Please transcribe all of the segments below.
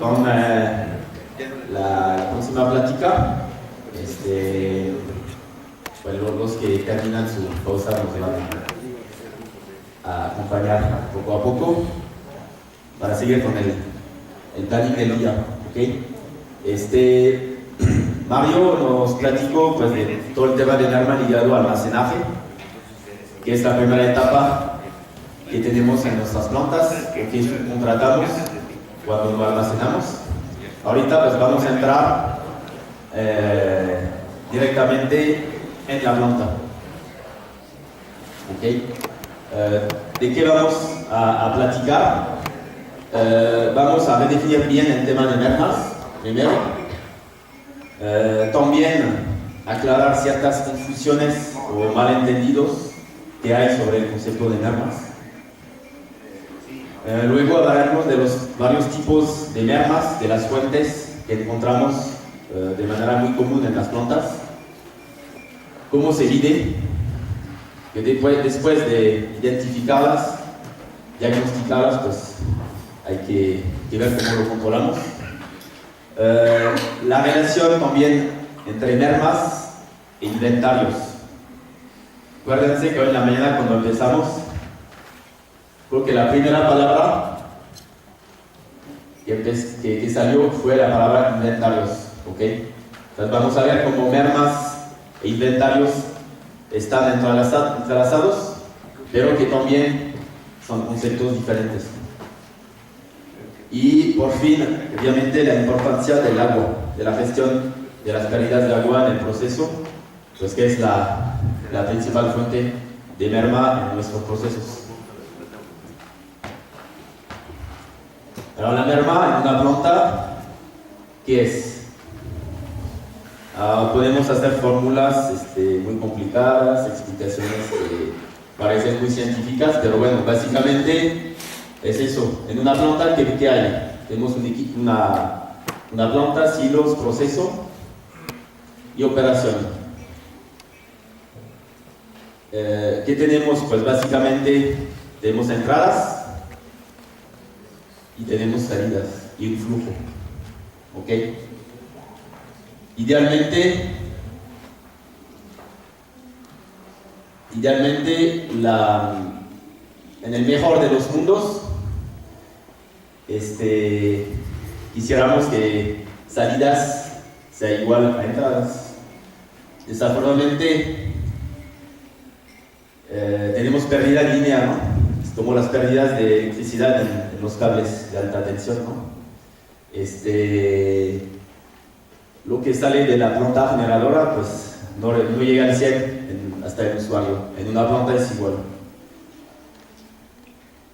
con la próxima plática. Bueno, los que terminan su pausa nos van a acompañar poco a poco para seguir con el planning del día. ¿Okay? Mario nos platicó pues, de todo el tema de Merma ligado al almacenaje, que es la primera etapa que tenemos en nuestras plantas, que subcontratamos cuando lo almacenamos. Ahorita pues vamos a entrar directamente en la planta. ¿Okay? ¿De qué vamos a platicar? Vamos a redefinir bien el tema de mermas, primero. También aclarar ciertas confusiones o malentendidos que hay sobre el concepto de mermas. Luego hablaremos de los varios tipos de mermas, de las fuentes que encontramos de manera muy común en las plantas, cómo se mide, que después de identificarlas, diagnosticarlas, pues hay que ver cómo lo controlamos. La relación también entre mermas e inventarios. Acuérdense que hoy en la mañana cuando empezamos, creo que la primera palabra que salió fue la palabra inventarios. ¿Okay? Entonces vamos a ver cómo mermas e inventarios están entrelazados, pero que también son conceptos diferentes. Y por fin, obviamente, la importancia del agua, de la gestión de las pérdidas de agua en el proceso, pues que es la principal fuente de merma en nuestros procesos. Pero la merma en una planta, ¿qué es? Podemos hacer fórmulas muy complicadas, explicaciones que parecen muy científicas, pero bueno, básicamente es eso. En una planta, ¿qué hay? Tenemos una planta, silos, proceso y operación. ¿Qué tenemos? Pues básicamente tenemos entradas y tenemos salidas y un flujo. ¿Ok? Idealmente en el mejor de los mundos, quisiéramos que salidas sea igual a entradas. Desafortunadamente tenemos pérdida lineal, ¿no? Es como las pérdidas de electricidad en los cables de alta tensión, ¿no? Lo que sale de la planta generadora pues no llega al 100 hasta el usuario. En una planta es igual.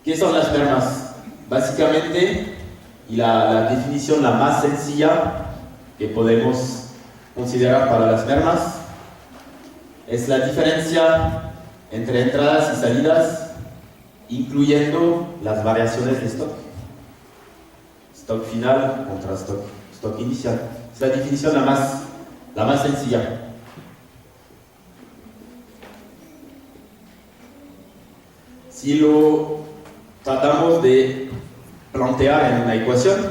¿Qué son las mermas? Básicamente, y la definición la más sencilla que podemos considerar para las mermas es la diferencia entre entradas y salidas, incluyendo las variaciones de stock. Stock final contra stock inicial. Es la definición la más sencilla. Si lo tratamos de plantear en una ecuación,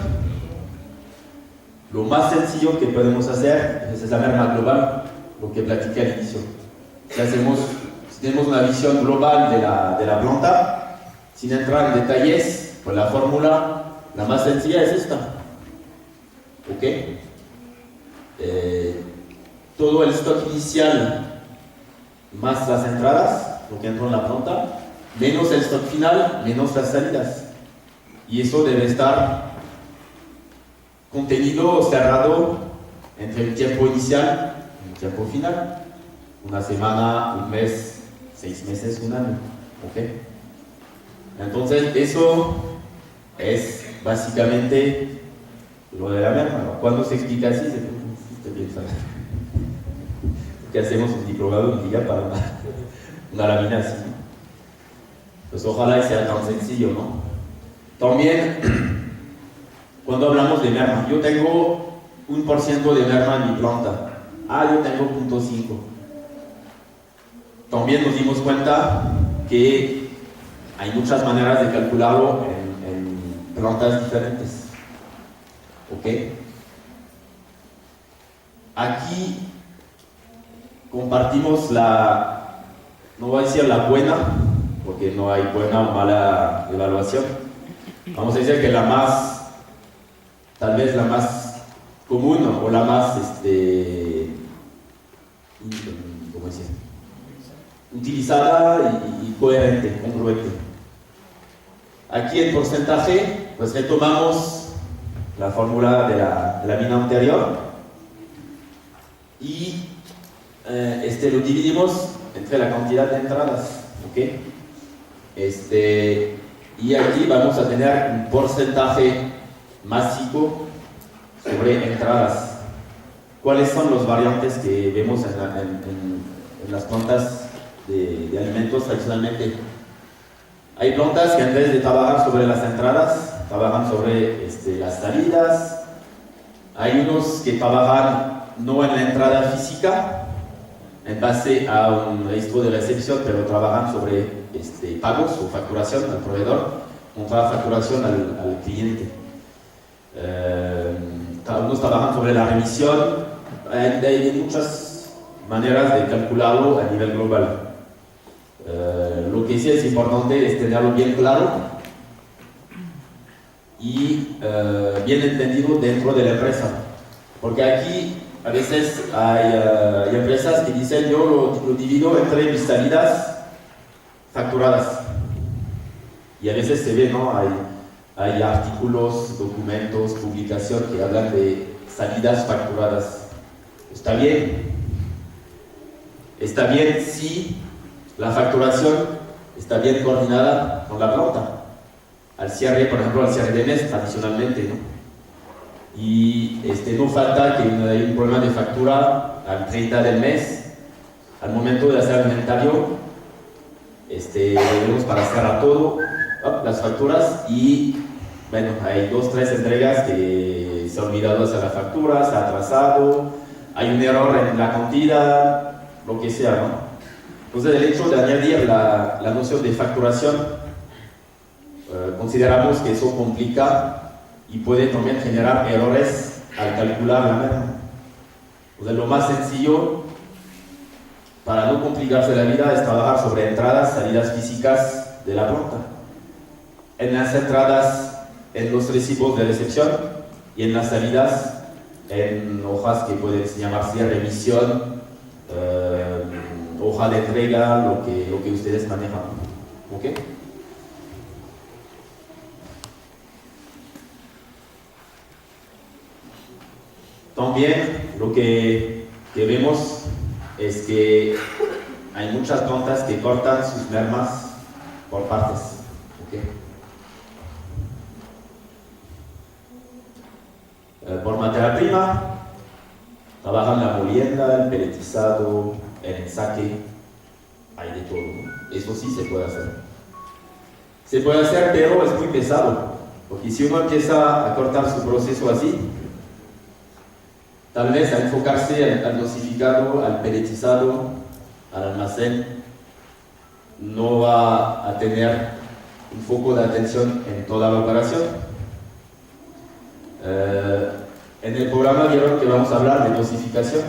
lo más sencillo que podemos hacer es la merma global, lo que platiqué al inicio. Si tenemos una visión global de la planta, sin entrar en detalles, pues la fórmula la más sencilla es esta. ¿Ok? Todo el stock inicial más las entradas, lo que entró en la planta, menos el stock final, menos las salidas. Y eso debe estar contenido o cerrado entre el tiempo inicial y el tiempo final. Una semana, un mes, 6 meses, un año. ¿Ok? Entonces, eso es básicamente lo de la merma. Cuando se explica así, se piensa que hacemos un diplomado un día para una lámina así. Pues ojalá sea tan sencillo, ¿no? También, cuando hablamos de merma, yo tengo 1% de merma en mi planta. Yo tengo 0.5. También nos dimos cuenta que hay muchas maneras de calcularlo en plantas diferentes. ¿Ok? Aquí compartimos no voy a decir la buena, porque no hay buena o mala evaluación. Vamos a decir que tal vez la más común o la más, ¿cómo decir? Utilizada y coherente, congruente. Aquí en porcentaje, pues retomamos la fórmula de la mina anterior y lo dividimos entre la cantidad de entradas, ¿ok? Y aquí vamos a tener un porcentaje másico sobre entradas. ¿Cuáles son los variantes que vemos en las plantas de alimentos tradicionalmente? Hay plantas que en vez de trabajar sobre las entradas, trabajan sobre las salidas. Hay unos que trabajan no en la entrada física, en base a un registro de recepción, pero trabajan sobre pagos o facturación al proveedor contra facturación al cliente. Unos trabajan sobre la remisión. Hay muchas maneras de calcularlo a nivel global. Lo que sí es importante es tenerlo bien claro y bien entendido dentro de la empresa, porque aquí a veces hay empresas que dicen yo lo divido entre mis salidas facturadas, y a veces se ve, ¿no? Hay artículos, documentos, publicación que hablan de salidas facturadas. Está bien si la facturación está bien coordinada con la planta. Al cierre, por ejemplo, al cierre de mes, tradicionalmente, ¿no? Y no falta que hay un problema de factura al 30 del mes, al momento de hacer el inventario, debemos para cerrar todo, las facturas, y bueno, hay 2 o 3 entregas que se han olvidado hacer la factura, se ha atrasado, hay un error en la cantidad, lo que sea, ¿no? Entonces, el hecho de añadir la noción de facturación, consideramos que eso complica y puede también generar errores al calcular la merma. Entonces, lo más sencillo para no complicarse la vida es trabajar sobre entradas, salidas físicas de la planta. En las entradas, en los recibos de recepción, y en las salidas, en hojas que pueden llamarse remisión, hoja de entrega, lo que ustedes manejan. ¿Ok? También lo que vemos es que hay muchas plantas que cortan sus mermas por partes. ¿Okay? Por materia prima, trabajan la molienda, el peletizado, el ensaque, hay de todo, ¿no? Eso sí se puede hacer. Se puede hacer, pero es muy pesado, porque si uno empieza a cortar su proceso así, tal vez a enfocarse al dosificado, al peletizado, al almacén, no va a tener un foco de atención en toda la operación. En el programa vieron que vamos a hablar de dosificación.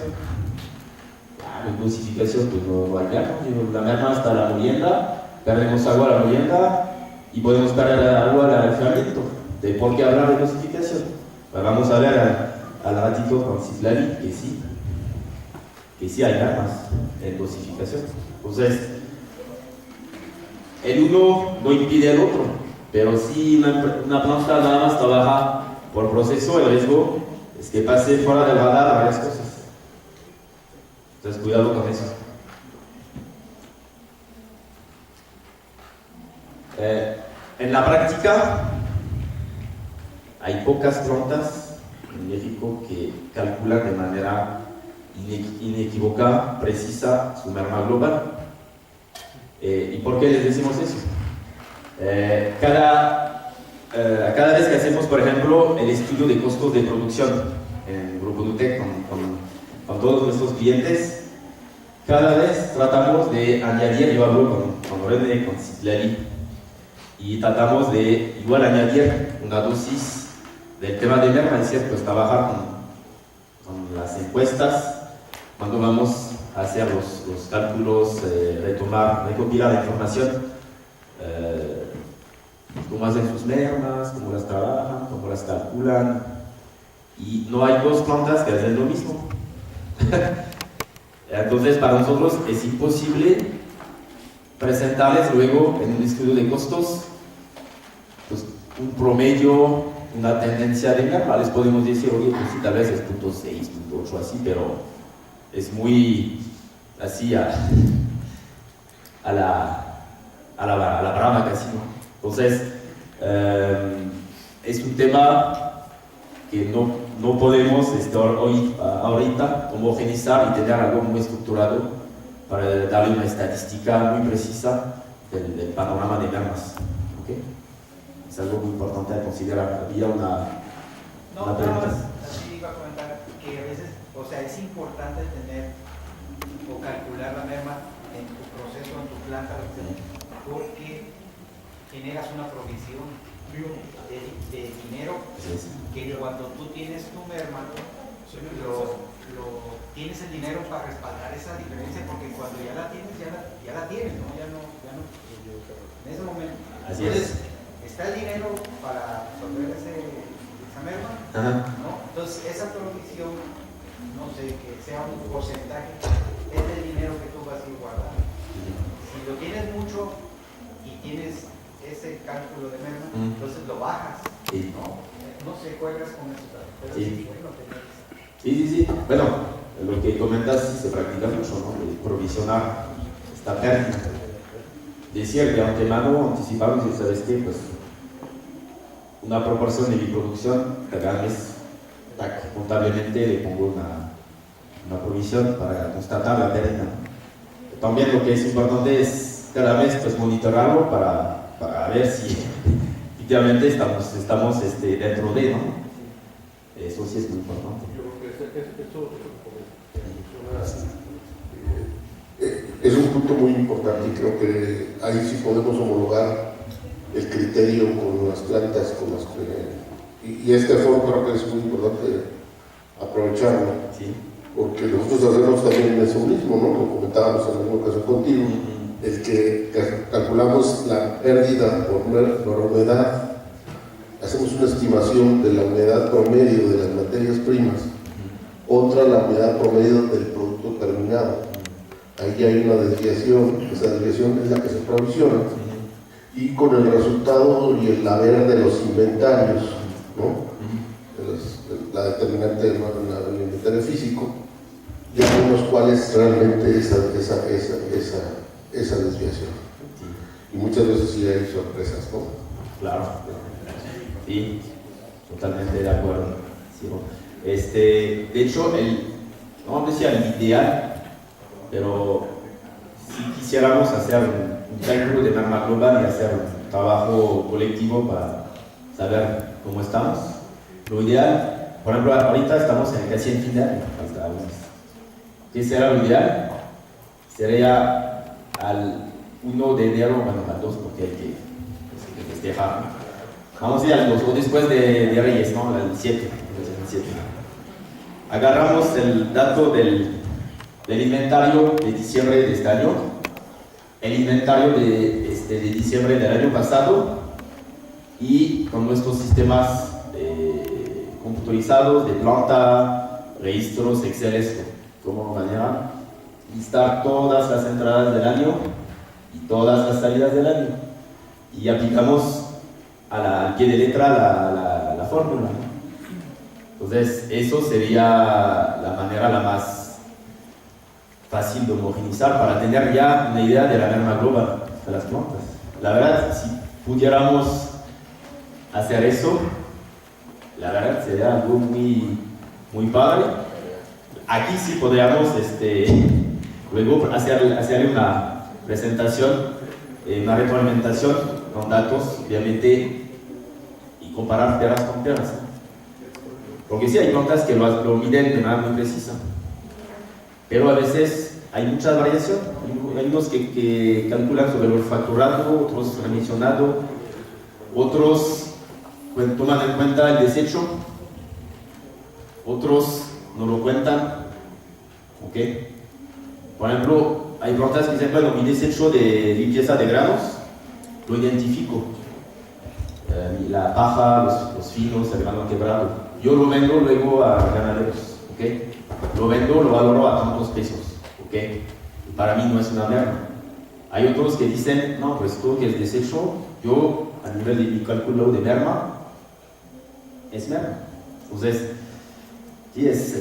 En dosificación, pues no hay nada. La merma hasta la molienda, perdemos agua a la molienda y podemos perder agua al enfriamiento. ¿De por qué hablar de dosificación? Pues vamos a ver al ratito con Citlali que sí hay mermas en dosificación. Entonces, el uno no impide el otro, pero si una planta nada más trabaja por proceso, el riesgo es que pase fuera del radar varias cosas. Entonces, cuidado con eso. En la práctica, hay pocas plantas en México que calculan de manera inequívoca, precisa, su merma global. ¿Y por qué les decimos eso? Cada vez que hacemos, por ejemplo, el estudio de costos de producción en Grupo Nutec con todos nuestros clientes, cada vez tratamos de añadir, yo hablo con René, con Citlali, y tratamos de igual añadir una dosis del tema de merma, es cierto, pues trabajar con las encuestas, cuando vamos a hacer los cálculos, recopilar la información, cómo hacen sus mermas, cómo las trabajan, cómo las calculan, y no hay dos plantas que hacen lo mismo. Entonces, para nosotros es imposible presentarles luego en un estudio de costos pues, un promedio, una tendencia de merma. Les podemos decir, oye, pues sí, tal vez es 0.6, 0.8 así, pero es muy así a la brava casi, ¿no? Entonces, es un tema que no podemos ahorita homogeneizar y tener algo muy estructurado para darle una estadística muy precisa del panorama de mermas. ¿Okay? Es algo muy importante a considerar. Había una pregunta. Así iba a comentar que a veces, o sea, es importante tener o calcular la merma en tu proceso, en tu planta, porque generas una provisión de dinero que cuando tú tienes tu merma, tienes el dinero para respaldar esa diferencia, porque cuando ya la tienes, ya la tienes, ¿no? Ya no, en ese momento. Así Entonces, es. está el dinero para absorber esa merma, ¿no? Entonces, esa provisión, no sé, que sea un porcentaje, es del dinero que tú vas a ir guardando. Si lo tienes mucho y tienes ese cálculo de merma, entonces lo bajas, ¿no? No sé, juegas con eso, pero sí, bueno, Sí. Bueno, lo que comentas sí se practica mucho, ¿no? De provisionar esta pérdida. Decir de antemano, anticipamos y sabes qué, pues una proporción de mi producción cada mes, contablemente le pongo una provisión para constatar la pérdida. También lo que es importante es cada mes pues monitorearlo para ver si efectivamente estamos dentro de, ¿no? Eso sí es muy importante. Es un punto muy importante y creo que ahí sí podemos homologar el criterio con las plantas con las que, y este foro creo que es muy importante aprovecharlo, sí. Porque nosotros hacemos también eso mismo, ¿no? Lo comentábamos en alguna ocasión contigo, el que calculamos la pérdida por humedad, hacemos una estimación de la humedad promedio de las materias primas, otra la humedad promedio del producto terminado. Ahí hay una desviación, esa desviación es la que se provisiona, y con el resultado y el haber de los inventarios, ¿no? La determinante del inventario físico, y algunos cuales realmente esa desviación. Y muchas veces sí hay sorpresas, ¿no? Claro. Sí, totalmente de acuerdo. Sí. De hecho, no vamos a decir el ideal, pero si quisiéramos hacer un cálculo de merma global y hacer un trabajo colectivo para saber cómo estamos, lo ideal, por ejemplo, ahorita estamos casi en final, falta un mes. ¿Qué será lo ideal? Sería al 1 de enero, bueno, al 2 porque hay que festejar, ¿no? Vamos a ir al 2 o después de Reyes, ¿no? Al 7. Agarramos el dato del inventario de diciembre de este año, el inventario de diciembre del año pasado, y con nuestros sistemas computarizados de planta, registros, Excel, como manera, listar todas las entradas del año y todas las salidas del año, y aplicamos al pie de letra la fórmula, ¿no? Entonces, eso sería la manera la más fácil de homogeneizar para tener ya una idea de la merma global de las plantas. La verdad, si pudiéramos hacer eso, la verdad sería algo muy, muy padre. Aquí sí podríamos luego hacerle una presentación, una retroalimentación con datos, obviamente, y comparar peras con peras, ¿no? Porque sí hay plantas que lo miden de manera muy precisa, pero a veces hay mucha variación. Hay unos que calculan sobre el facturado, otros remisionado, otros toman en cuenta el desecho, otros no lo cuentan, ¿ok? Por ejemplo, hay plantas que dicen, bueno, mi desecho de limpieza de granos, lo identifico. La paja, los finos, el grano quebrado. Yo lo vendo luego a ganaderos, ¿ok? Lo vendo, lo valoro a tantos pesos, ¿ok? Y para mí no es una merma. Hay otros que dicen, no, pues todo que es desecho, yo a nivel de mi cálculo de merma, es merma. Entonces, sí, es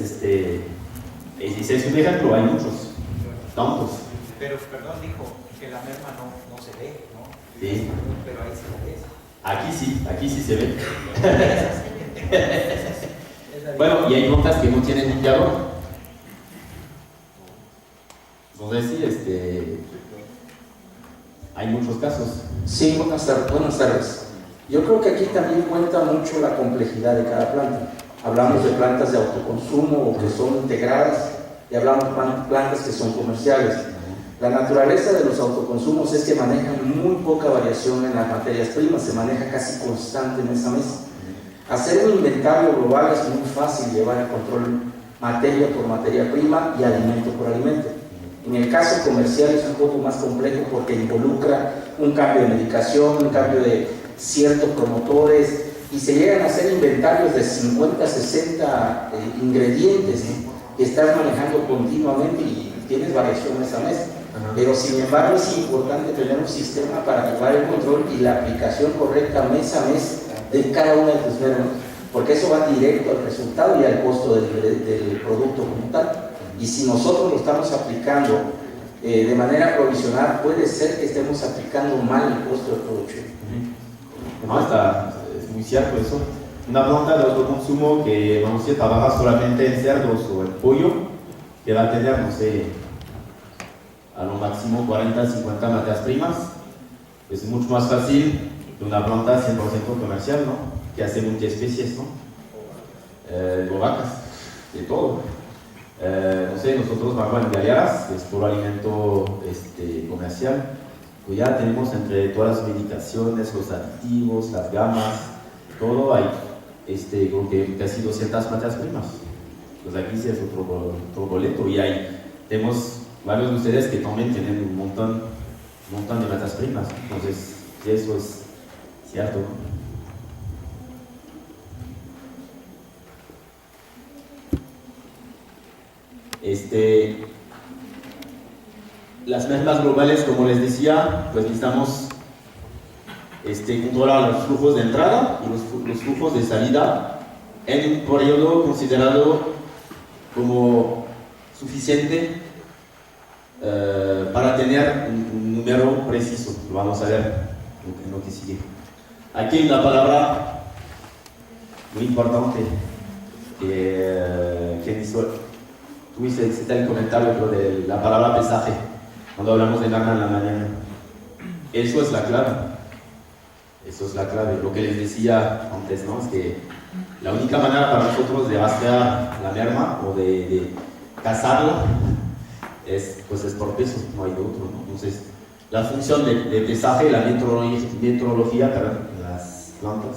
un ejemplo, hay muchos, tantos. Pero, perdón, dijo que la merma no se ve, ¿no? Sí. Pero ahí se ve. Aquí sí se ve. Bueno, y hay plantas que no tienen limpiador. Entonces sí, hay muchos casos. Sí, buenas tardes. Yo creo que aquí también cuenta mucho la complejidad de cada planta. Hablamos de plantas de autoconsumo o que son integradas y hablamos de plantas que son comerciales. La naturaleza de los autoconsumos es que manejan muy poca variación en las materias primas, se maneja casi constante en esa mesa. Hacer un inventario global es muy fácil, llevar el control materia por materia prima y alimento por alimento. En el caso comercial es un poco más complejo porque involucra un cambio de medicación, un cambio de ciertos promotores y se llegan a hacer inventarios de 50, 60 ingredientes que estás manejando continuamente y tienes variación en esa mesa. Pero sin embargo es importante tener un sistema para llevar el control y la aplicación correcta mes a mes de cada una de tus mermas, porque eso va directo al resultado y al costo del producto como tal. Y si nosotros lo estamos aplicando de manera provisional, puede ser que estemos aplicando mal el costo de producción. No, es muy cierto eso. Una planta de autoconsumo que, vamos a decir, trabaja solamente en cerdos o en pollo, que va a tener, no sé, a lo máximo 40, 50 materias primas, es mucho más fácil de una planta 100% comercial, ¿no? Que hace multiespecies, ¿no? O vacas, de todo. No sé, nosotros vamos en Galearas, es puro alimento comercial, pues ya tenemos entre todas las medicaciones, los aditivos, las gamas, todo hay, creo que casi 200 materias primas. Pues aquí sí es otro boleto y tenemos varios de ustedes que también tienen un montón de materias primas, entonces sí, eso es cierto, ¿no? Las mermas globales, como les decía, pues necesitamos controlar los flujos de entrada y los flujos de salida en un periodo considerado como suficiente para tener un número preciso. Lo vamos a ver en lo que sigue. Aquí hay una palabra muy importante que hizo. Tuviste el comentario pero de la palabra pesaje cuando hablamos de merma en la mañana. Eso es la clave. Eso es la clave. Lo que les decía antes, ¿no? Es que la única manera para nosotros de rastrear la merma o de cazarla es por peso, no hay de otro, ¿no? Entonces, la función de pesaje, la metrología en las plantas,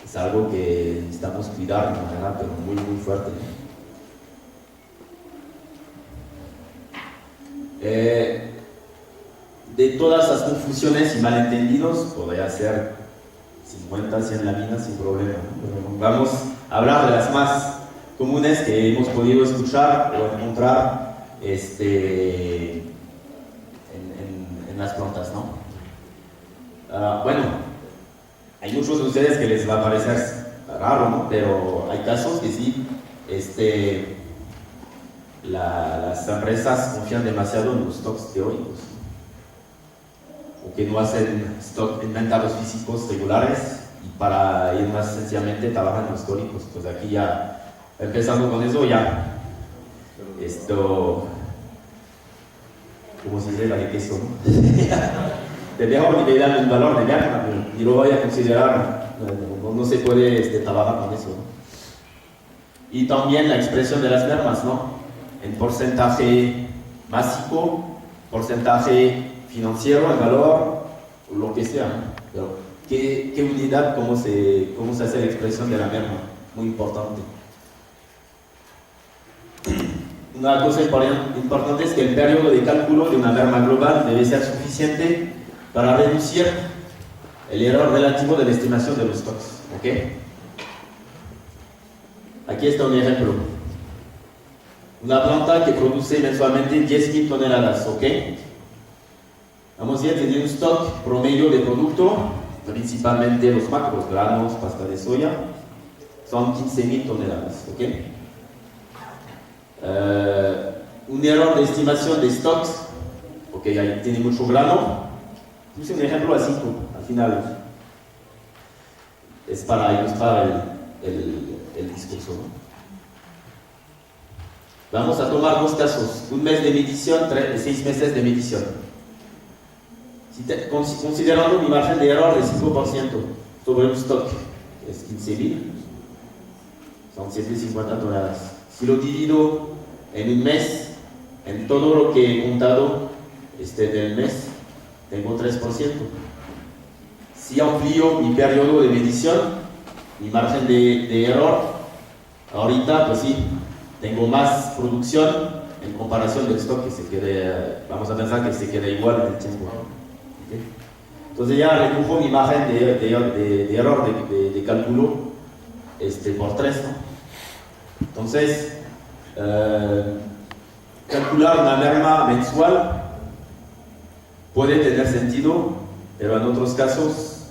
es algo que necesitamos cuidar de manera pero muy, muy fuerte, ¿no? De todas las confusiones y malentendidos, podría ser 50, 100 láminas sin problema, ¿no? Pero vamos a hablar de las más comunes que hemos podido escuchar o encontrar en las plantas, ¿no? Bueno, hay muchos de ustedes que les va a parecer raro, ¿no? Pero hay casos que sí, las empresas confían demasiado en los stocks teóricos o que no hacen inventarios físicos regulares y para ir más sencillamente trabajan en los teóricos. Pues aquí ya, empezando con eso, ya ¿cómo se dice? La de queso, ¿no? De mejor ni le dan un valor de merma y lo voy a considerar, no se puede trabajar con eso, ¿no? Y también la expresión de las mermas, ¿no? En porcentaje básico, porcentaje financiero, en valor, lo que sea, ¿no? Pero ¿Qué unidad, cómo se hace la expresión de la merma? Muy importante. Una cosa importante es que el periodo de cálculo de una merma global debe ser suficiente para reducir el error relativo de la estimación de los stocks. ¿Okay? Aquí está un ejemplo. Una planta que produce mensualmente 10.000 toneladas. ¿Ok? Vamos a ir teniendo un stock promedio de producto, principalmente los macros, granos, pasta de soya, son 15.000 toneladas. ¿Ok? Un error de estimación de stocks, porque ahí tiene mucho grano. Puse un ejemplo así, al final es para ilustrar el discurso, ¿no? Vamos a tomar dos casos, un mes de medición, 6 meses de medición. Considerando mi margen de error de 5% sobre un stock, que es 15.000, son 750 toneladas. Si lo divido en un mes, en todo lo que he contado del mes, tengo 3%. Si amplío mi periodo de medición, mi margen de error, ahorita pues sí, tengo más producción en comparación del stock que se quede, vamos a pensar que se quede igual en el tiempo. ¿Okay? Entonces ya redujo mi margen de error de cálculo por 3, ¿no? Entonces, calcular una merma mensual puede tener sentido, pero en otros casos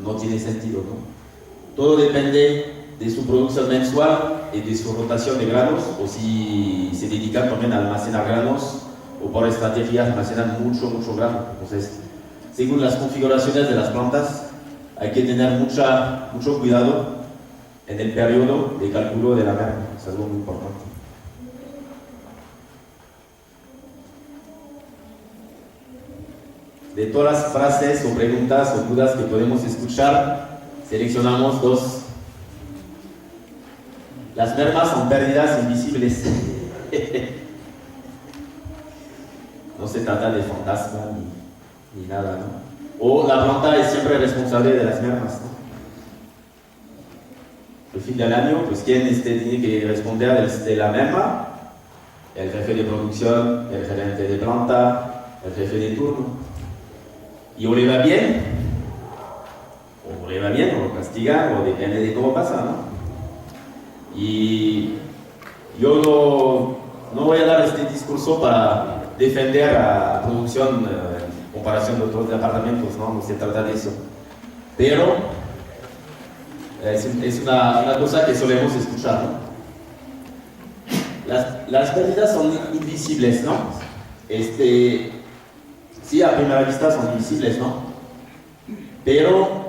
no tiene sentido, ¿no? Todo depende de su producción mensual y de su rotación de granos, o si se dedican también a almacenar granos, o por estrategias almacenan mucho grano. Entonces, según las configuraciones de las plantas, hay que tener mucho cuidado en el periodo de cálculo de la merma. Es algo muy importante. De todas las frases o preguntas o dudas que podemos escuchar, seleccionamos 2. Las mermas son pérdidas invisibles. No se trata de fantasma ni nada, ¿no? O la planta es siempre responsable de las mermas, ¿no? Al fin del año, pues ¿quién tiene que responder de la merma? El jefe de producción, el gerente de planta, el jefe de turno. Y o le va bien, o lo castiga, o depende de cómo pasa, ¿no? Y yo no voy a dar este discurso para defender a la producción en comparación de otros departamentos, no se trata de eso. Pero es una cosa que solemos escuchar, ¿no? Las pérdidas son invisibles, ¿no? Sí, a primera vista son invisibles, ¿no? Pero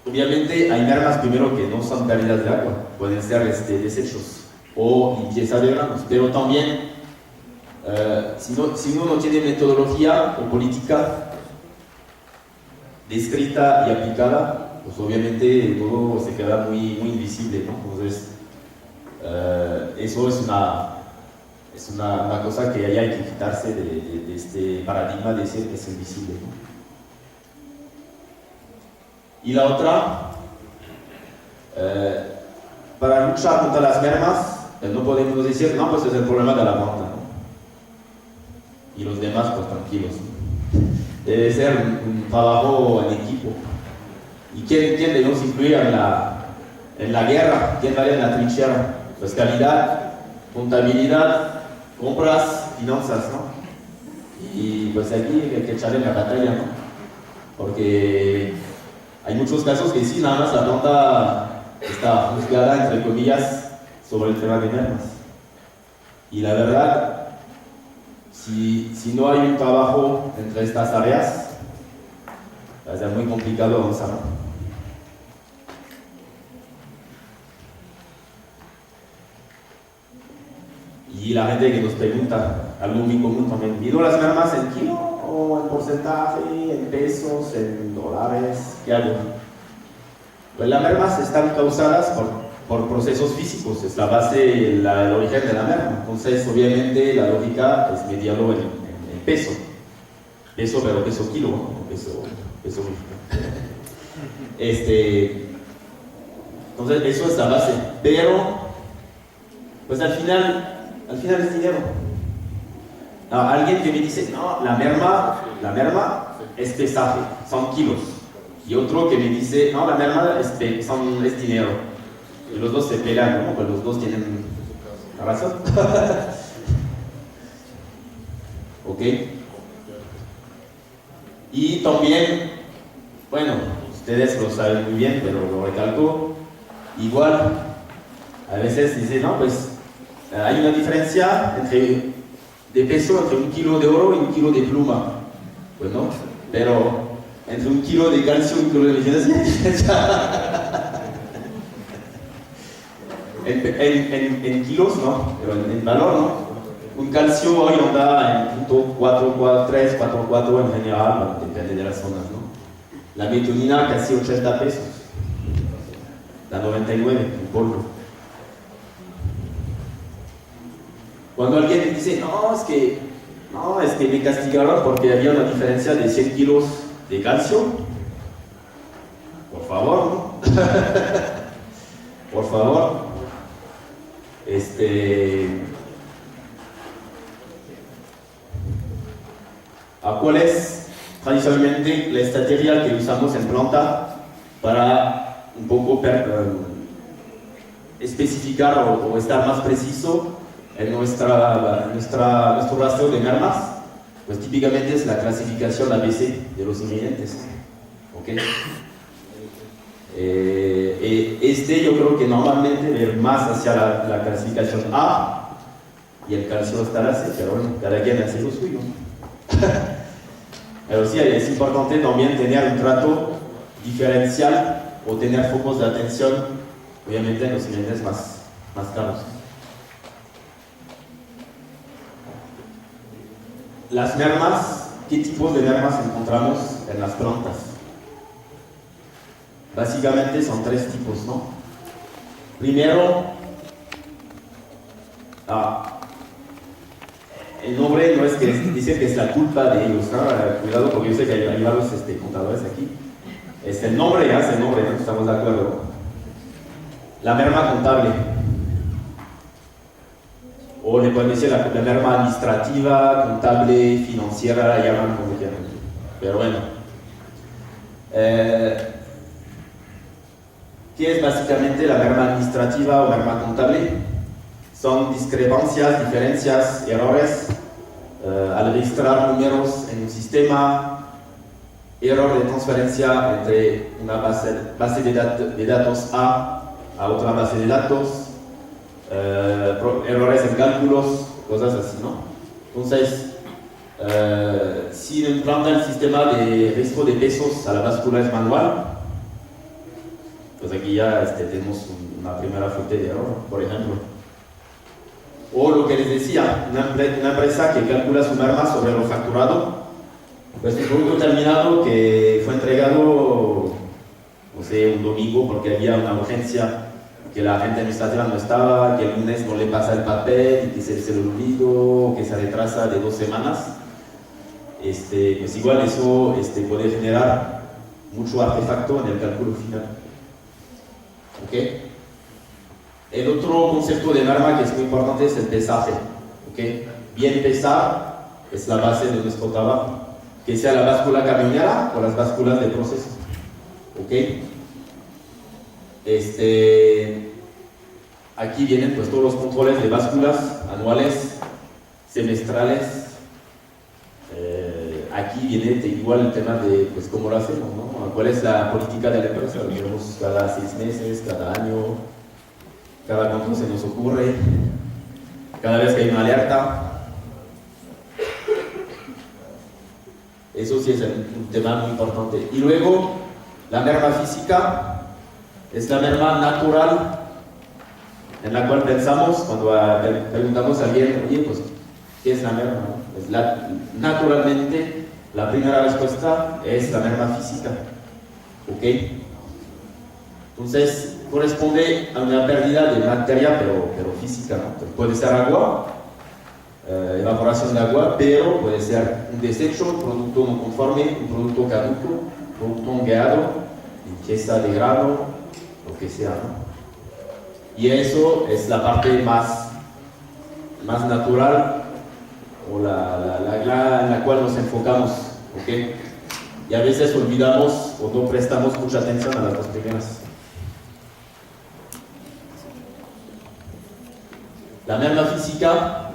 obviamente hay mermas primero que no son pérdidas de agua, pueden ser desechos o limpieza de granos, pero también si uno no tiene metodología o política descrita y aplicada, pues obviamente todo se queda muy invisible, ¿no? Entonces eso es una cosa que hay que quitarse de este paradigma de decir que es invisible, ¿no? Y la otra, para luchar contra las mermas, no podemos decir, no, pues es el problema de la planta, ¿no? Y los demás, pues tranquilos, ¿no? Debe ser un trabajo en equipo. ¿Y quién debemos incluir en la guerra? ¿Quién va en la trinchera? Pues calidad, contabilidad, compras, finanzas, ¿no? Y pues aquí hay que echarle la batalla, ¿no? Porque hay muchos casos que sí, nada más la planta está juzgada, entre comillas, sobre el tema de mermas. Y la verdad, si no hay un trabajo entre estas áreas, va a ser muy complicado avanzar, ¿no? Y la gente que nos pregunta, algo muy común también, ¿mido las mermas en kilo o en porcentaje, en pesos, en dólares? ¿Qué hago? Pues las mermas están causadas por procesos físicos, es la base, el origen de la merma. Entonces, obviamente, la lógica es medirlo en peso. Peso, pero peso kilo, ¿no? Peso mexicano. Entonces, eso es la base. Pero, pues al final es dinero. No, alguien que me dice, no, la merma es pesaje, son kilos. Y otro que me dice, no, la merma es dinero. Y los dos se pelean, ¿no? Pues los dos tienen razón. ¿Ok? Y también, bueno, ustedes lo saben muy bien, pero lo recalco, igual, a veces dicen, no, pues hay una diferencia de peso entre 1 kilo de oro y 1 kilo de pluma. Pues no, pero entre 1 kilo de calcio y 1 kilo de magnesio hay diferencia. En kilos, ¿no? Pero en valor, ¿no? Un calcio hoy anda en punto 4,3, 4,4 en general, bueno, depende de las zonas, ¿no? La metionina casi 80 pesos. La 99 en polvo. Cuando alguien me dice, no, es que me castigaron porque había una diferencia de 100 kilos de calcio, por favor, ¿no? Por favor. ¿Cuál es tradicionalmente la estrategia que usamos en planta para un poco especificar o estar más preciso en nuestro rastreo de mermas? Pues típicamente es la clasificación ABC de los ingredientes. ¿Ok? Yo creo que normalmente ver más hacia la clasificación A y el calcio está la C, pero bueno, cada quien hace lo suyo. Pero sí, es importante también tener un trato diferencial o tener focos de atención, obviamente, en los ingredientes más caros. Las mermas, ¿qué tipos de mermas encontramos en las plantas? Básicamente son 3 tipos, ¿no? Primero, el nombre no es que dice que es la culpa de ellos, ¿no? Cuidado porque yo sé que hay varios contadores aquí. El nombre ya es el nombre, ¿no? Estamos de acuerdo. La merma contable. O le pueden decir la merma administrativa, contable, financiera, la llaman como quieran. Pero bueno. ¿Qué es básicamente la merma administrativa o merma contable? Son discrepancias, diferencias, errores al registrar números en un sistema, error de transferencia entre una base de datos A otra base de datos, errores en cálculos, cosas así, ¿no? Entonces, si implanta el sistema de registro de pesos a la báscula es manual, pues aquí ya tenemos una primera fuente de error, por ejemplo. O lo que les decía, una empresa que calcula su merma sobre lo facturado, pues un producto terminado que fue entregado, no sé, un domingo porque había una urgencia, que la gente administrativa no estaba, que el lunes no le pasa el papel, y que se lo olvidó, que se retrasa de 2 semanas, pues igual eso puede generar mucho artefacto en el cálculo final. ¿Ok? El otro concepto de merma que es muy importante es el pesaje. ¿Okay? Bien pesar es la base de nuestro trabajo, que sea la báscula camionera o las básculas de proceso. ¿Okay? Aquí vienen pues todos los controles de básculas anuales, semestrales. Aquí viene igual el tema de pues cómo lo hacemos, ¿no? ¿Cuál es la política de la empresa? Lo queremos cada 6 meses, cada año, cada cuánto se nos ocurre, cada vez que hay una alerta. Eso sí es un tema muy importante. Y luego, la merma física es la merma natural, en la cual pensamos cuando preguntamos a alguien, oye, pues, ¿qué es la merma? Pues naturalmente, la primera respuesta es la merma física. ¿Ok? Entonces, corresponde a una pérdida de materia, pero física, ¿no? Entonces, puede ser agua, evaporación de agua, pero puede ser un desecho, un producto no conforme, un producto caduco, un producto hongueado, limpieza de grano, lo que sea, ¿no? Y eso es la parte más natural o en la cual nos enfocamos, ¿ok? Y a veces olvidamos o no prestamos mucha atención a las dos primeras. La merma física,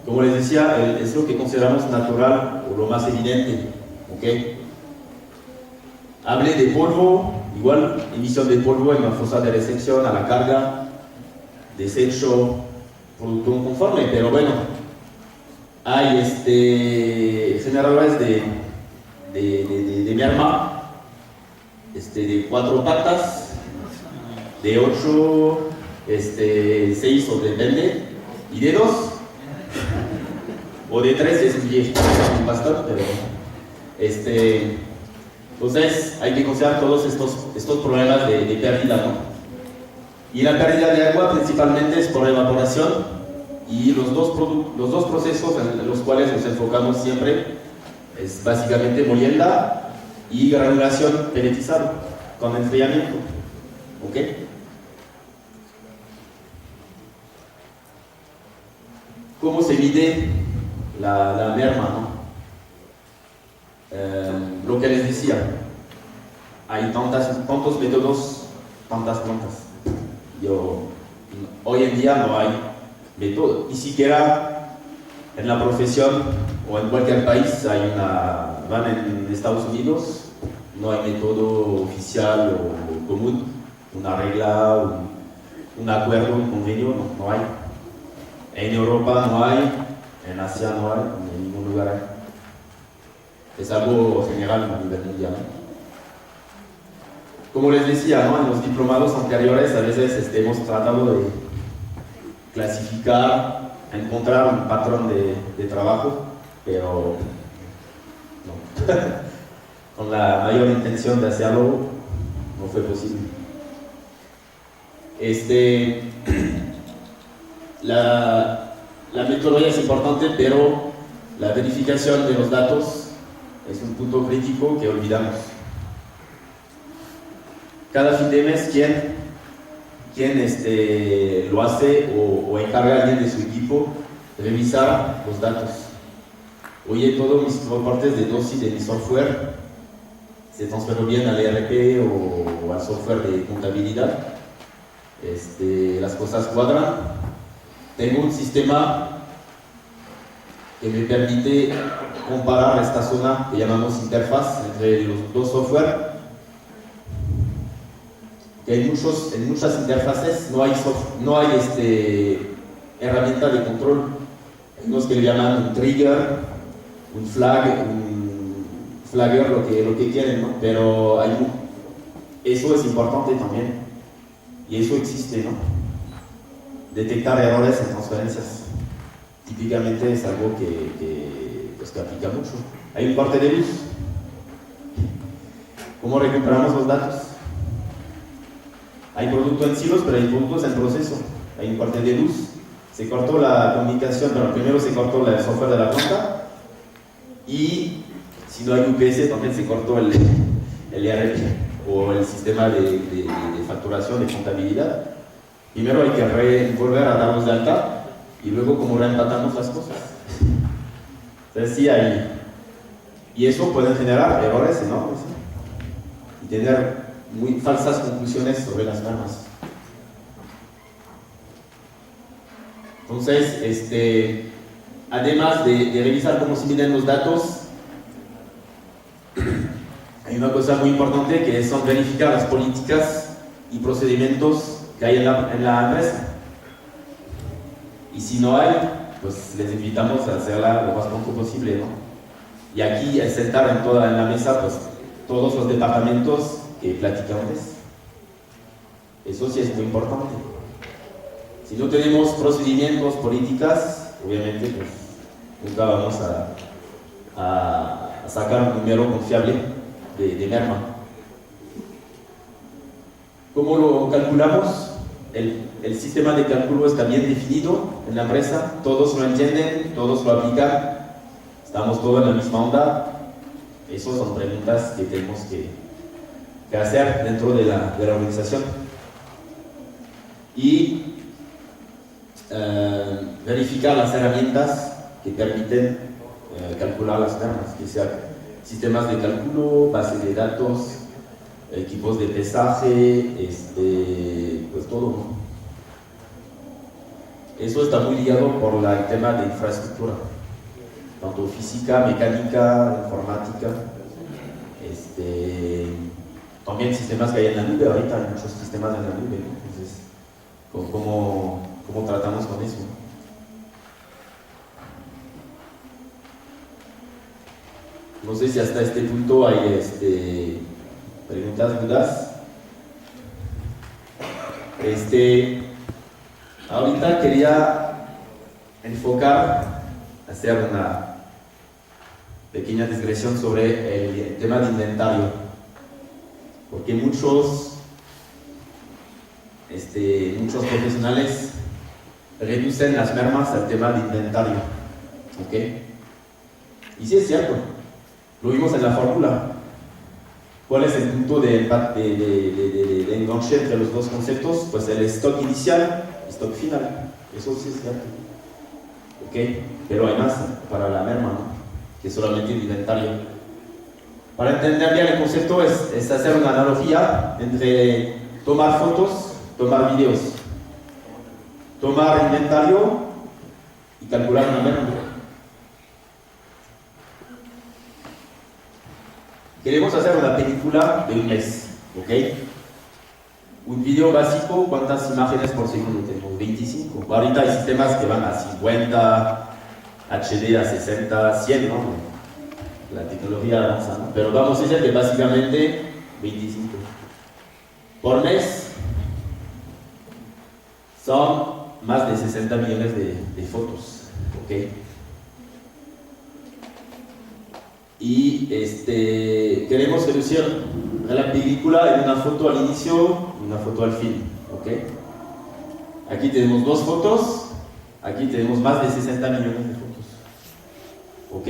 como les decía, es lo que consideramos natural o lo más evidente, ¿ok? Hablé de polvo, igual emisión de polvo en la fosa de recepción, a la carga, desecho, producto no conforme, pero bueno, hay generadores de merma, de 4 patas, de 8, 6 o depende, y de 2, o de 3 es un pastor, pero entonces hay que considerar todos estos problemas de pérdida, ¿no? Y la pérdida de agua principalmente es por evaporación, y los dos procesos en los cuales nos enfocamos siempre es básicamente molienda y granulación peletizada con enfriamiento, ¿ok? ¿Cómo se mide la merma, no? Lo que les decía, hay tantos métodos, tantas plantas. Hoy en día no hay método, ni siquiera en la profesión o en cualquier país van en Estados Unidos, no hay método oficial o común, una regla, un acuerdo, un convenio, no hay. En Europa no hay, en Asia no hay, en ningún lugar hay. Es algo general a nivel mundial. Como les decía, ¿no? En los diplomados anteriores a veces hemos tratado de clasificar, encontrar un patrón de trabajo, pero no. Con la mayor intención de hacerlo, no fue posible. La metodología es importante, pero la verificación de los datos es un punto crítico que olvidamos. Cada fin de mes, ¿quién lo hace o encarga a alguien de su equipo de revisar los datos? Oye, todos mis reportes de dosis de mi software se transferó bien al ERP o al software de contabilidad. Las cosas cuadran. Tengo un sistema que me permite comparar esta zona que llamamos interfaz entre los dos software. Que en muchas interfaces no hay herramienta de control. Hay unos que le llaman un trigger, un flag, un flagger, lo que quieren, ¿no? Pero eso es importante también. Y eso existe, ¿no? Detectar errores en transferencias. Típicamente es algo que aplica mucho. Hay un corte de luz. ¿Cómo recuperamos los datos? Hay productos en silos, pero hay productos en proceso. Hay un corte de luz. Se cortó la comunicación, pero primero se cortó el software de la planta. Y si no hay UPS, también se cortó el ERP o el sistema de facturación, de contabilidad. Primero hay que volver a darnos de alta y luego como reempatamos las cosas. Entonces sí hay. Y eso puede generar errores enormes, ¿sí? Y tener muy falsas conclusiones sobre las normas. Entonces, además de revisar cómo se miden los datos, hay una cosa muy importante que son verificar las políticas y procedimientos que hay en la empresa. Y si no hay, pues les invitamos a hacerla lo más pronto posible, ¿no? Y aquí es sentar en la mesa pues, todos los departamentos que platicamos. Eso sí es muy importante. Si no tenemos procedimientos, políticas, obviamente pues, nunca vamos a sacar un número confiable de merma. ¿Cómo lo calculamos? El sistema de cálculo está bien definido en la empresa, todos lo entienden, todos lo aplican, estamos todos en la misma onda. Esas son preguntas que tenemos que hacer dentro de la organización. Y verificar las herramientas que permiten calcular las mermas, que sean sistemas de cálculo, bases de datos, equipos de pesaje, pues todo, ¿no? Eso está muy ligado por el tema de infraestructura, tanto física, mecánica, informática, también sistemas que hay en la nube. Ahorita hay muchos sistemas en la nube, ¿no? Entonces, ¿cómo tratamos con eso? No sé si hasta este punto hay preguntas, dudas. Ahorita quería hacer una pequeña digresión sobre el tema de inventario, porque muchos profesionales reducen las mermas al tema de inventario, ¿ok? Y sí es cierto, lo vimos en la fórmula. ¿Cuál es el punto de enganche entre los dos conceptos? Pues el stock inicial y stock final. Eso sí es cierto. ¿Ok? Pero hay más para la merma, ¿no? Que solamente el inventario. Para entender bien el concepto es hacer una analogía entre tomar fotos, tomar videos, tomar inventario y calcular una merma. Queremos hacer una película de un mes, ¿ok? Un video básico, ¿cuántas imágenes por segundo tenemos? 25. Ahorita hay sistemas que van a 50, HD a 60, 100, ¿no? La tecnología avanza, ¿no? Pero vamos a decir que básicamente 25. Por mes son más de 60 millones de fotos, ¿ok? Y queremos reducir la película en una foto al inicio y una foto al fin, ¿ok? Aquí tenemos dos fotos, aquí tenemos más de 60 millones de fotos, ¿ok?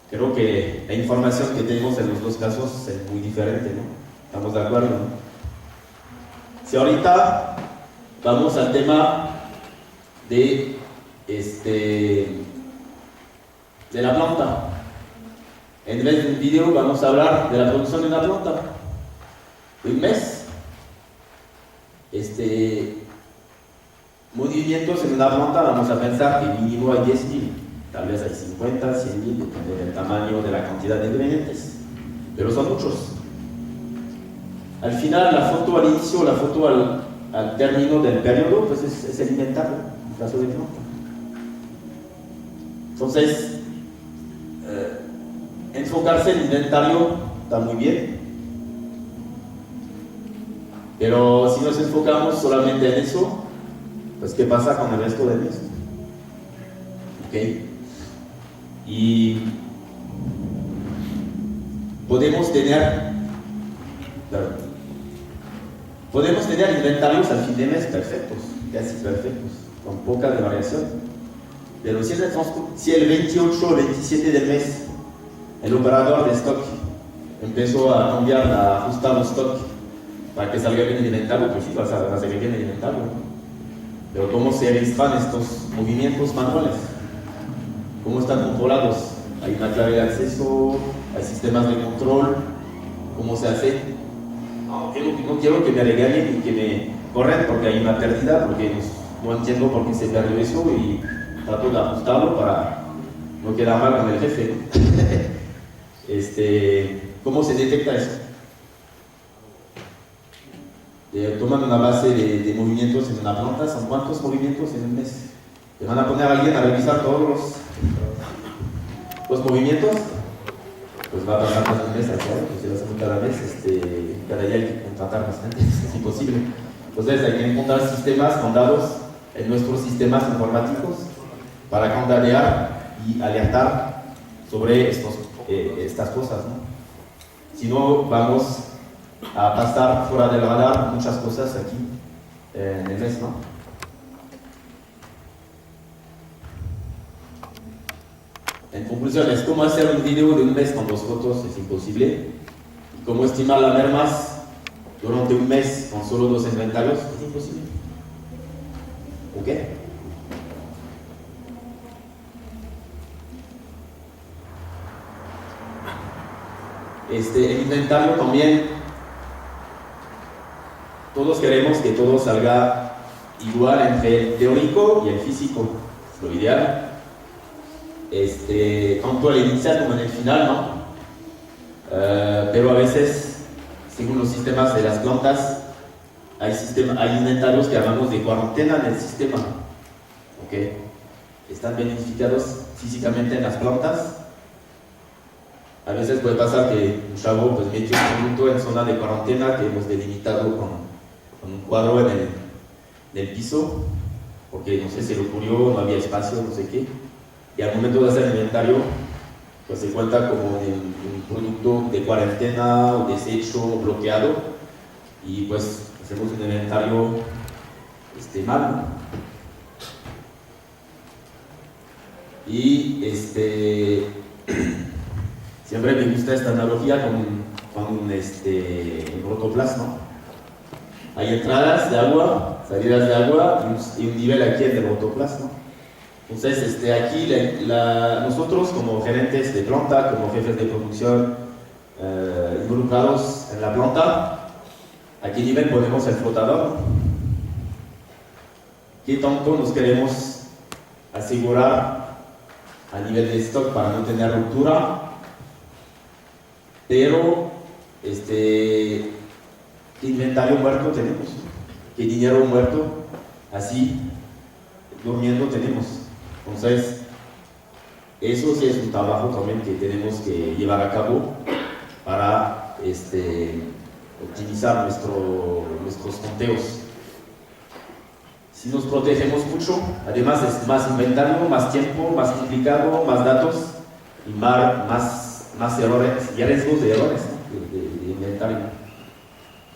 Creo que la información que tenemos en los dos casos es muy diferente, ¿no? ¿Estamos de acuerdo, no? Si ahorita vamos al tema de la planta. En vez de un video vamos a hablar de la producción de una planta. De un mes. Movimientos en una planta, vamos a pensar que mínimo hay 10.000, tal vez hay 50, 100.000, depende del tamaño, de la cantidad de ingredientes. Pero son muchos. Al final, la foto al inicio, la foto al término del periodo, pues es el inventario, en caso de planta. Entonces, enfocarse en inventario está muy bien, pero si nos enfocamos solamente en eso, pues ¿qué pasa con el resto del mes? ¿Ok? Y podemos tener inventarios al fin de mes perfectos, casi perfectos, con poca variación. Pero si el 28 o 27 del mes el operador de stock empezó a cambiar, a ajustar los stock para que salga bien el inventario, pues sí, va a salir bien el inventario, ¿no? Pero ¿cómo se registran estos movimientos manuales? ¿Cómo están controlados? ¿Hay una clave de acceso? ¿Hay sistemas de control? ¿Cómo se hace? No quiero que me regañen y que me corren porque hay una pérdida, porque no entiendo por qué se perdió eso y trato de ajustarlo para no quedar mal con el jefe, ¿no? ¿Cómo se detecta eso? Toman una base de movimientos en una planta. ¿Son cuántos movimientos en un mes? ¿Le van a poner a alguien a revisar todos los movimientos? Pues va a pasar más de un mes, claro, pues si lo hacemos cada mes, cada día hay que contratar bastante, es imposible. Entonces hay que encontrar sistemas fondados en nuestros sistemas informáticos para contanear y alertar sobre estas cosas, ¿no? Si no, vamos a pasar fuera del radar muchas cosas aquí en el mes, ¿no? En conclusión, es como hacer un video de un mes con 2 fotos, es imposible. ¿Cómo estimar las mermas durante un mes con solo 2 inventarios? Es imposible. ¿Ok? El inventario también, todos queremos que todo salga igual entre el teórico y el físico, es lo ideal. Tanto el inicial como en el final, ¿no? Pero a veces, según los sistemas de las plantas, hay inventarios que hablamos de cuarentena en el sistema, ¿ok? Están bien identificados físicamente en las plantas. A veces puede pasar que un chavo pues, metió un producto en zona de cuarentena que hemos delimitado con un cuadro en el piso, porque no sé, se le ocurrió, no había espacio, no sé qué. Y al momento de hacer el inventario, pues se cuenta como un producto de cuarentena o desecho bloqueado, y pues hacemos un inventario mal, ¿no? Y siempre me gusta esta analogía con un rotoplas, ¿no? Hay entradas de agua, salidas de agua y un nivel aquí en el rotoplas, ¿no? Entonces, aquí nosotros como gerentes de planta, como jefes de producción involucrados en la planta, ¿a qué nivel ponemos el flotador? ¿Qué tanto nos queremos asegurar a nivel de stock para no tener ruptura? Pero, ¿qué inventario muerto tenemos? ¿Qué dinero muerto, así, durmiendo tenemos? Entonces, eso sí es un trabajo también que tenemos que llevar a cabo para optimizar nuestros conteos. Si nos protegemos mucho, además es más inventario, más tiempo, más complicado, más datos y más errores y riesgos de errores, ¿no? de inventario.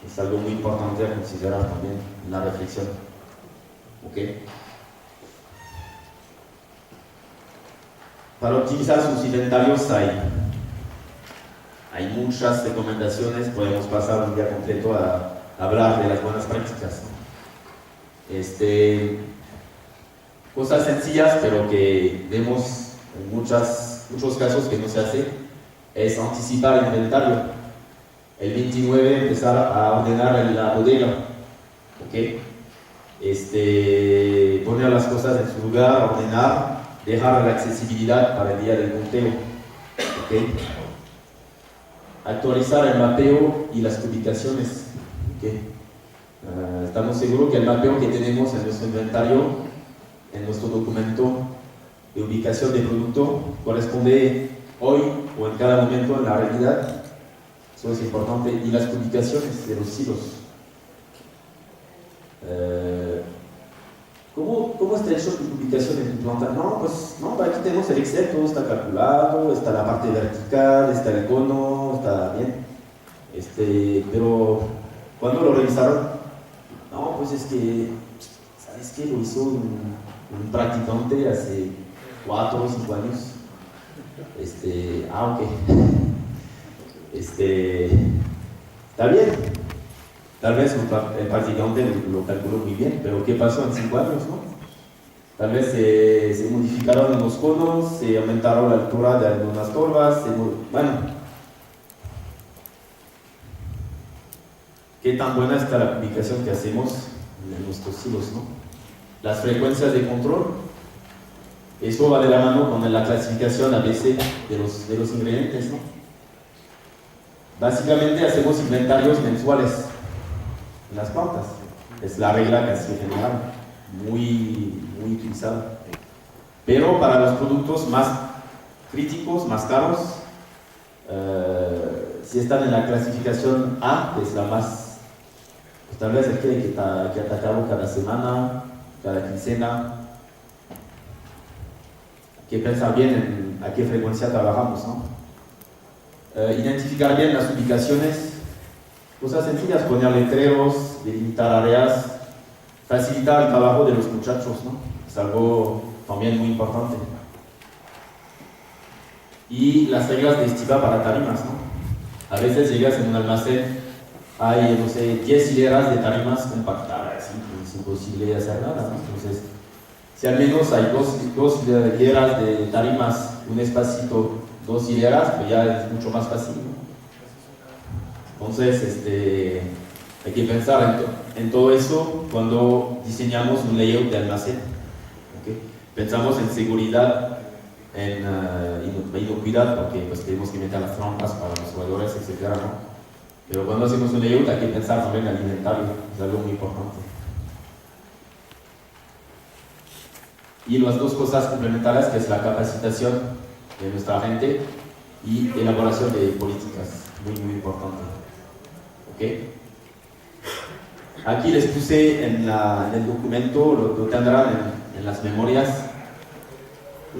Es algo muy importante a considerar también en la reflexión. ¿Ok? Para optimizar sus inventarios hay muchas recomendaciones, podemos pasar un día completo a hablar de las buenas prácticas, ¿no? Cosas sencillas, pero que vemos en muchos casos que no se hace, es anticipar el inventario. El 29 empezar a ordenar la bodega, ¿ok? Poner las cosas en su lugar, ordenar, dejar la accesibilidad para el día del conteo, ¿ok? Actualizar el mapeo y las ubicaciones, ¿ok? Estamos seguros que el mapeo que tenemos en nuestro inventario, en nuestro documento de ubicación de producto, corresponde hoy o en cada momento en la realidad. Eso es importante. Y las ubicaciones de los silos. ¿Cómo está hecho tu ubicación en tu planta? No, pues no, aquí tenemos el Excel, todo está calculado, está la parte vertical, está el icono, está bien. Pero cuando lo revisaron, no, pues es que, ¿sabes qué? Lo hizo un practicante hace 4 o 5 años. Ok. Está bien. Tal vez el practicante lo calculó muy bien, pero ¿qué pasó en 5 años, no? Tal vez se modificaron los conos, se aumentaron la altura de algunas torres, bueno. ¿Qué tan buena está la publicación que hacemos en nuestros silos, no? Las frecuencias de control, eso va de la mano con la clasificación ABC de los ingredientes, ¿no? Básicamente hacemos inventarios mensuales en las plantas. Es la regla casi general, muy utilizada. Pero para los productos más críticos, más caros, si están en la clasificación A, que es la más, pues tal vez hay que atacarlo cada semana, cada quincena. Hay que pensar bien en a qué frecuencia trabajamos, ¿no? Identificar bien las ubicaciones, cosas sencillas, poner letreros, delimitar áreas, facilitar el trabajo de los muchachos, ¿no? Es algo también muy importante. Y las reglas de estiva para tarimas, ¿no? A veces llegas en un almacén, hay, no sé, 10 hileras de tarimas compactadas, es imposible hacer nada, ¿no? Entonces, si al menos hay dos hileras de tarimas, un espacito, 2 hileras, pues ya es mucho más fácil, ¿no? Entonces, hay que pensar en todo eso cuando diseñamos un layout de almacén. ¿Okay? Pensamos en seguridad, en inocuidad, porque pues, tenemos que meter las trampas para los jugadores, etc., ¿no? Pero cuando hacemos un layout hay que pensar también en el inventario, es algo muy importante. Y las dos cosas complementarias, que es la capacitación de nuestra gente y elaboración de políticas, muy importante. ¿Okay? Aquí les puse en el documento, lo tendrán en las memorias,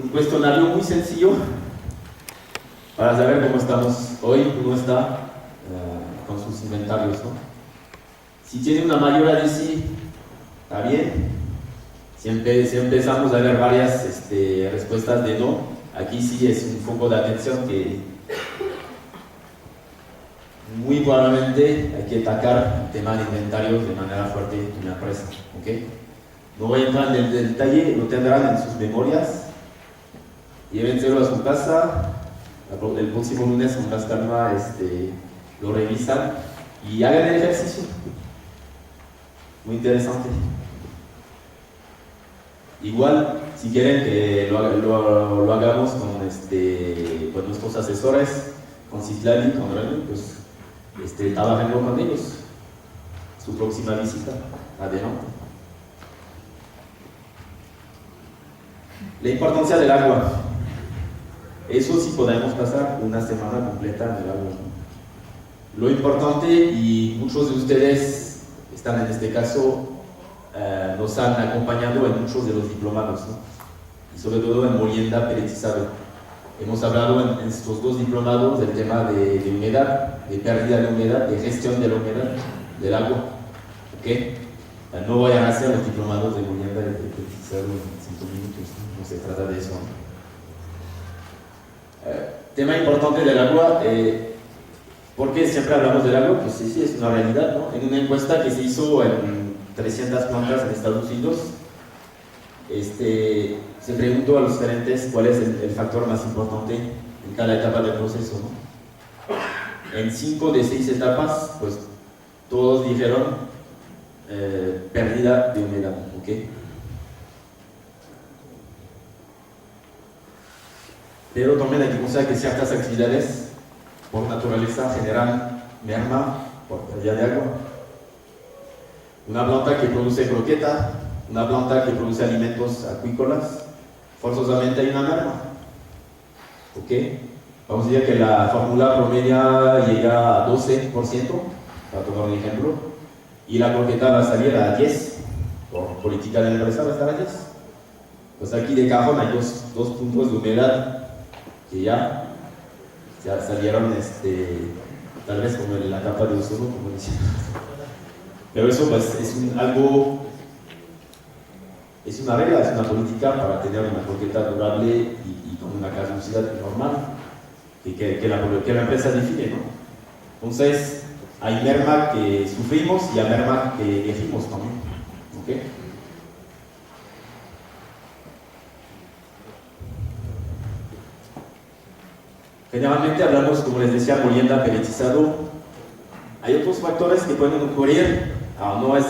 un cuestionario muy sencillo para saber cómo estamos hoy, cómo está con sus inventarios, ¿no? Si tiene una mayor ADC, está bien. Si empezamos a ver varias respuestas de no, aquí sí es un foco de atención que muy probablemente hay que atacar el tema de inventarios de manera fuerte en la empresa. ¿Okay? No voy a entrar en el detalle, lo tendrán en sus memorias. Llévenselo a su casa. El próximo lunes con más calma lo revisan y hagan el ejercicio. Muy interesante. Igual, si quieren que lo hagamos con nuestros asesores, con Citlali, con Remy, pues trabajando con ellos. Su próxima visita, adelante. La importancia del agua. Eso sí podemos pasar una semana completa en el agua. Lo importante, y muchos de ustedes están en este caso, nos han acompañado en muchos de los diplomados, ¿no? Y sobre todo en molienda pelletizado. Hemos hablado en estos dos diplomados del tema de humedad, de pérdida de humedad, de gestión de la humedad, del agua. ¿Okay? No vayan a hacer los diplomados de molienda pelletizado en 5 minutos, no se trata de eso, ¿no? Tema importante del agua, ¿por qué siempre hablamos del agua? Pues sí, es una realidad, ¿no? En una encuesta que se hizo en 300 plantas en Estados Unidos, se preguntó a los gerentes cuál es el factor más importante en cada etapa del proceso, ¿no? En 5 de 6 etapas, pues todos dijeron pérdida de humedad, ¿ok? Pero también hay que pensar que ciertas actividades por naturaleza generan merma por pérdida de agua. Una planta que produce croqueta, una planta que produce alimentos acuícolas, forzosamente hay una merma. ¿Ok? Vamos a decir que la fórmula promedia llega a 12%, para tomar un ejemplo, y la croqueta va a salir a 10%, por política de la empresa va a estar a 10%. Pues aquí de cajón hay dos puntos de humedad que ya salieron, tal vez como en la capa de ozono, como decía. Pero eso pues es una regla, es una política para tener una croqueta durable y con una caducidad normal que la empresa define, ¿no? Entonces hay merma que sufrimos y hay merma que elegimos también. ¿Okay? Generalmente hablamos, como les decía, molienda pelletizado. Hay otros factores que pueden ocurrir, no es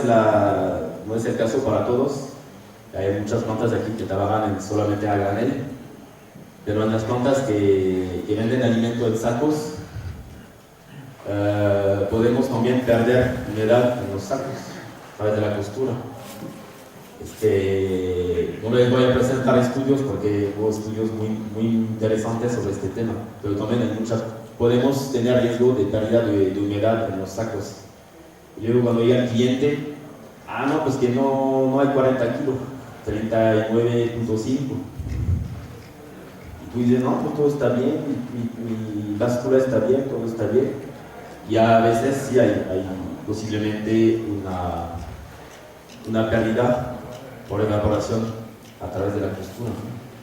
el caso para todos. Hay muchas plantas aquí que trabajan solamente a granel, pero en las plantas que venden alimento en sacos, podemos también perder humedad en los sacos a través de la costura. No les voy a presentar estudios porque hubo estudios muy interesantes sobre este tema, pero también podemos tener riesgo de pérdida de humedad en los sacos. Y luego cuando llega el cliente, no, pues que no hay 40 kilos, 39.5. Y tú dices, no, pues todo está bien, mi báscula está bien, todo está bien. Y a veces sí hay posiblemente una pérdida por evaporación a través de la costura,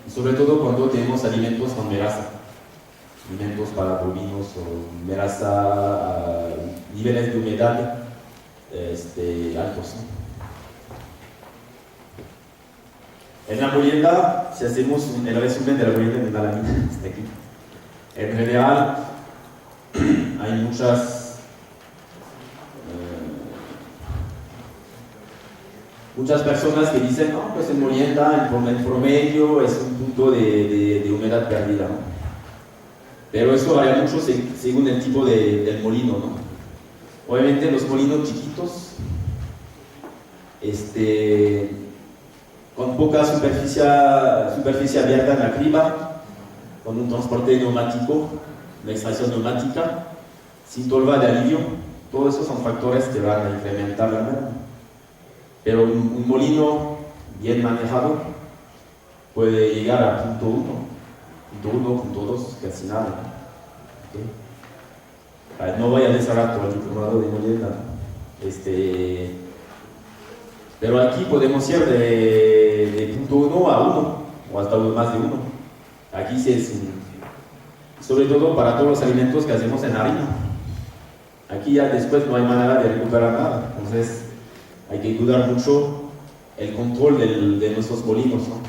y sobre todo cuando tenemos alimentos con melaza. alimentos para bovinos o melaza, niveles de humedad altos, ¿no? En la molienda, si hacemos el resumen de la molienda de la lámina, está aquí. En general, hay muchas personas que dicen, no, pues en molienda, en promedio, es un punto de humedad perdida, ¿no? Pero eso varía mucho según el tipo del molino, ¿no? Obviamente los molinos chiquitos, con poca superficie abierta en la criba, con un transporte neumático, la extracción neumática, sin tolva de alivio, todos esos son factores que van a incrementar la merma. Pero un molino bien manejado puede llegar a punto 1, punto 2, casi nada, ¿no? ¿Okay? No voy a desarrollar todo el diplomado de molienda, pero aquí podemos ir de punto 1 a 1, o hasta más de 1. Aquí sobre todo para todos los alimentos que hacemos en harina. Aquí ya después no hay manera de recuperar nada, entonces hay que cuidar mucho el control de nuestros molinos, ¿no?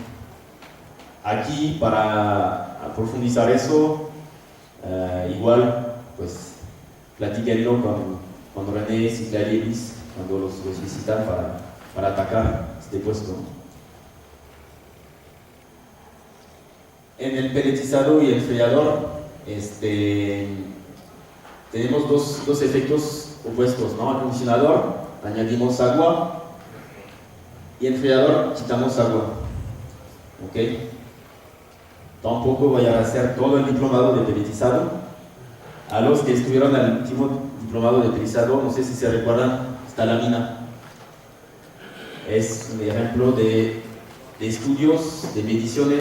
Aquí, para profundizar eso, igual, pues, platíquenlo con René Sinclair, cuando los visitan para atacar este puesto, ¿no? En el pelletizado y enfriador, tenemos dos efectos opuestos, ¿no? Al condicionador añadimos agua y enfriador quitamos agua, ¿ok? Tampoco voy a hacer todo el diplomado de pelletizado. A los que estuvieron en el último diplomado de pelletizado, no sé si se recuerdan esta lámina. Es un ejemplo de estudios, de mediciones